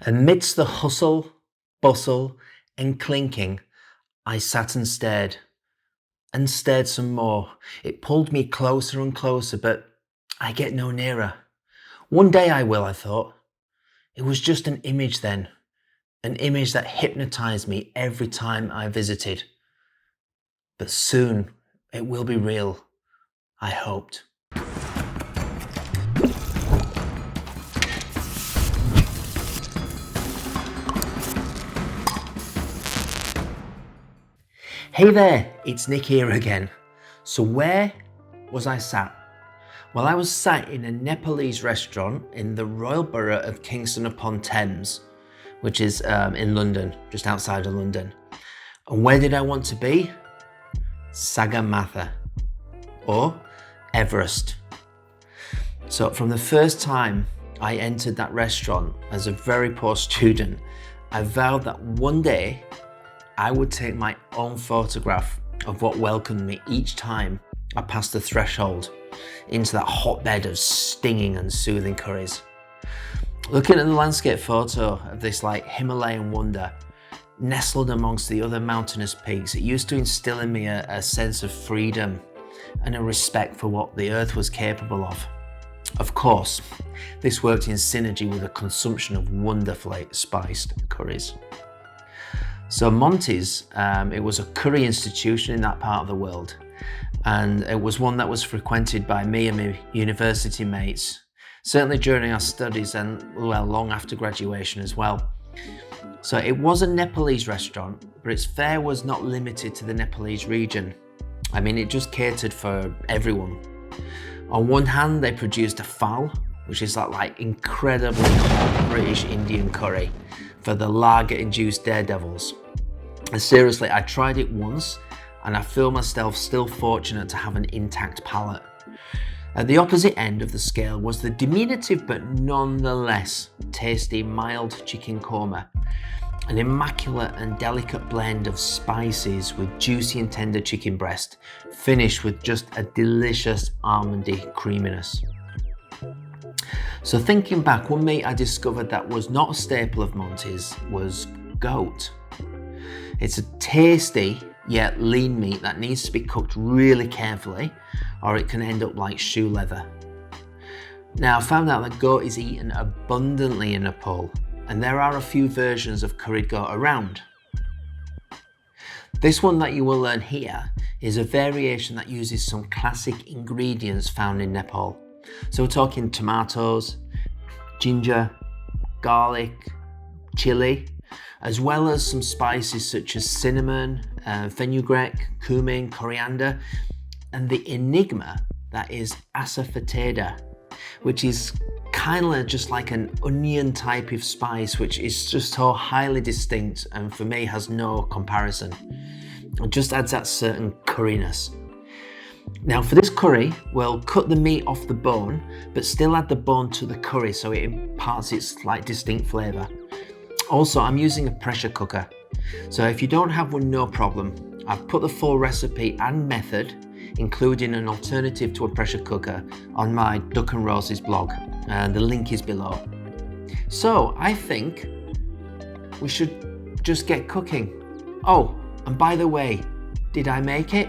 Amidst the hustle, bustle, and clinking, I sat and stared some more. It pulled me closer and closer, but I get no nearer. One day I will, I thought. It was just an image then, an image that hypnotized me every time I visited. But soon it will be real, I hoped. Hey there, it's Nick here again. So where was I sat? Well, I was sat in a Nepalese restaurant in the Royal Borough of Kingston upon Thames, which is in London, just outside of London. And where did I want to be? Sagarmatha, or Everest. So from the first time I entered that restaurant as a very poor student, I vowed that one day I would take my own photograph of what welcomed me each time I passed the threshold into that hotbed of stinging and soothing curries. Looking at the landscape photo of this Himalayan wonder, nestled amongst the other mountainous peaks, it used to instill in me a sense of freedom and a respect for what the earth was capable of. Of course, this worked in synergy with the consumption of wonderfully spiced curries. So Monty's, it was a curry institution in that part of the world, and it was one that was frequented by me and my university mates, certainly during our studies and long after graduation as well. So it was a Nepalese restaurant, but its fare was not limited to the Nepalese region. I mean, it just catered for everyone. On one hand, they produced a phal, which is that incredibly hot British Indian curry for the lager-induced daredevils. And seriously, I tried it once and I feel myself still fortunate to have an intact palate. At the opposite end of the scale was the diminutive but nonetheless tasty mild chicken korma, an immaculate and delicate blend of spices with juicy and tender chicken breast, finished with just a delicious almondy creaminess. So thinking back, one meat I discovered that was not a staple of Monty's was goat. It's a tasty yet lean meat that needs to be cooked really carefully, or it can end up like shoe leather. Now, I found out that goat is eaten abundantly in Nepal, and there are a few versions of curried goat around. This one that you will learn here is a variation that uses some classic ingredients found in Nepal. So we're talking tomatoes, ginger, garlic, chili, as well as some spices such as cinnamon, fenugreek, cumin, coriander, and the enigma that is asafoetida, which is kind of just like an onion type of spice, which is just so highly distinct and for me has no comparison. It just adds that certain curriness. Now for this curry, we'll cut the meat off the bone, but still add the bone to the curry so it imparts its distinct flavour. Also, I'm using a pressure cooker, so if you don't have one, no problem. I've put the full recipe and method, including an alternative to a pressure cooker, on my Duck and Roses blog, and the link is below. So I think we should just get cooking. Oh, and by the way, did I make it?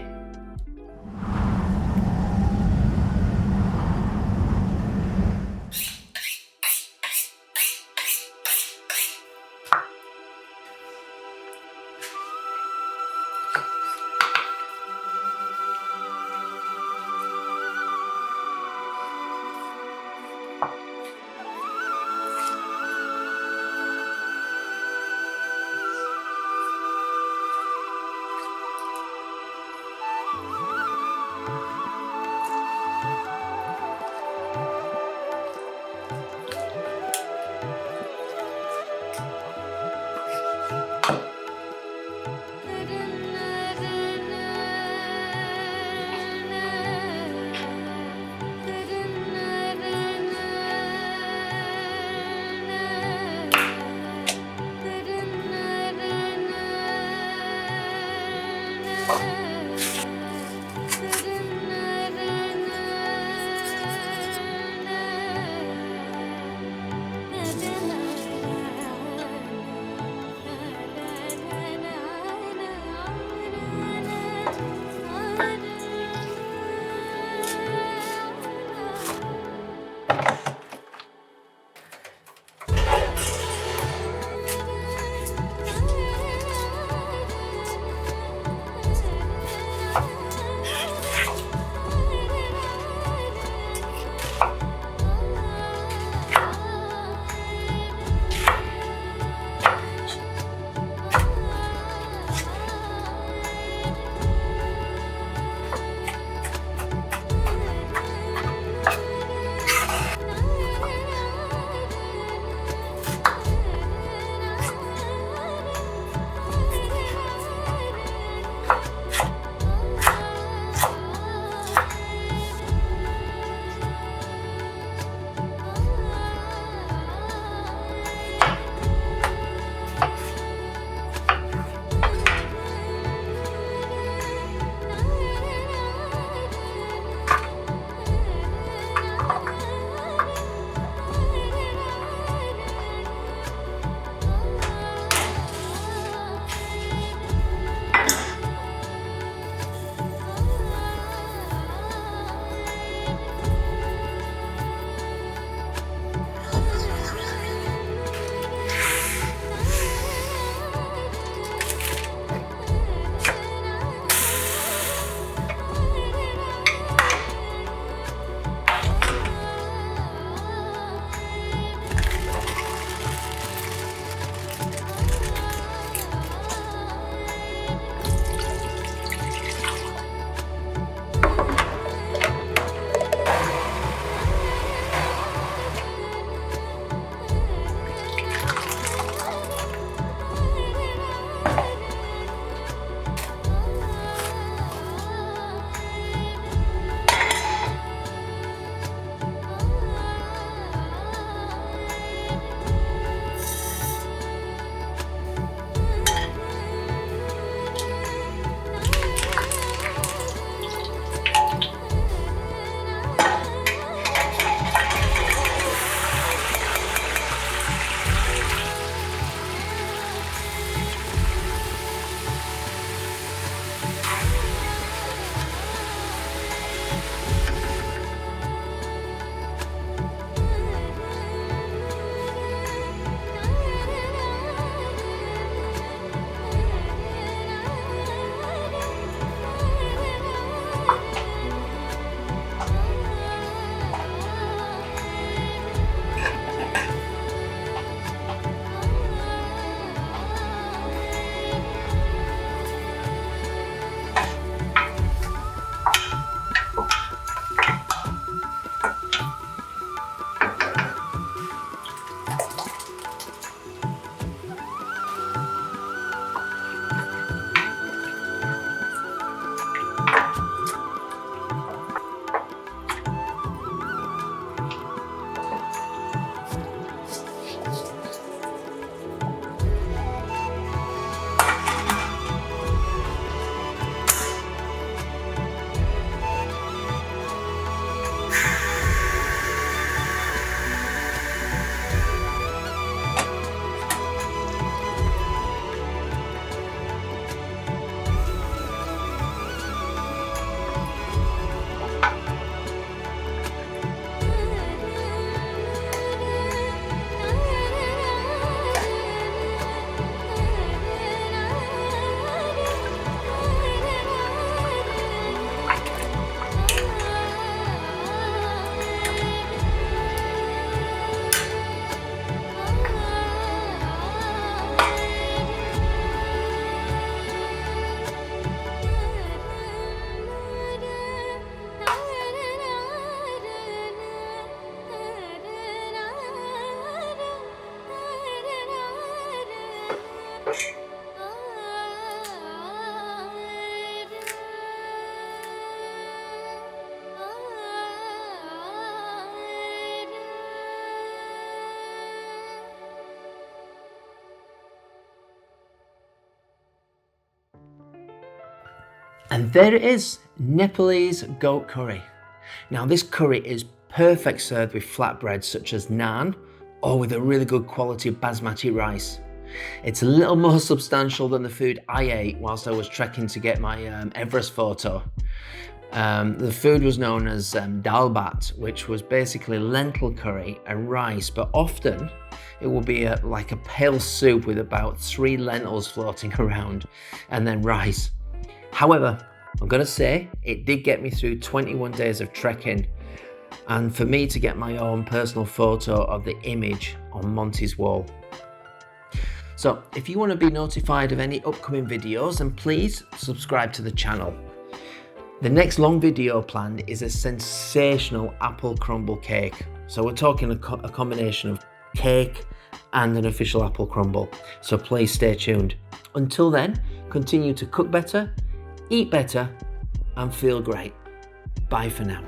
And there it is, Nepalese goat curry. Now this curry is perfect served with flatbreads such as naan or with a really good quality basmati rice. It's a little more substantial than the food I ate whilst I was trekking to get my Everest photo. The food was known as dal bhat, which was basically lentil curry and rice, but often it will be like a pale soup with about 3 lentils floating around and then rice. However, I'm gonna say it did get me through 21 days of trekking and for me to get my own personal photo of the image on Monty's wall. So if you want to be notified of any upcoming videos, then please subscribe to the channel. The next long video planned is a sensational apple crumble cake. So we're talking a combination of cake and an official apple crumble. So please stay tuned. Until then, continue to cook better, eat better, and feel great. Bye for now.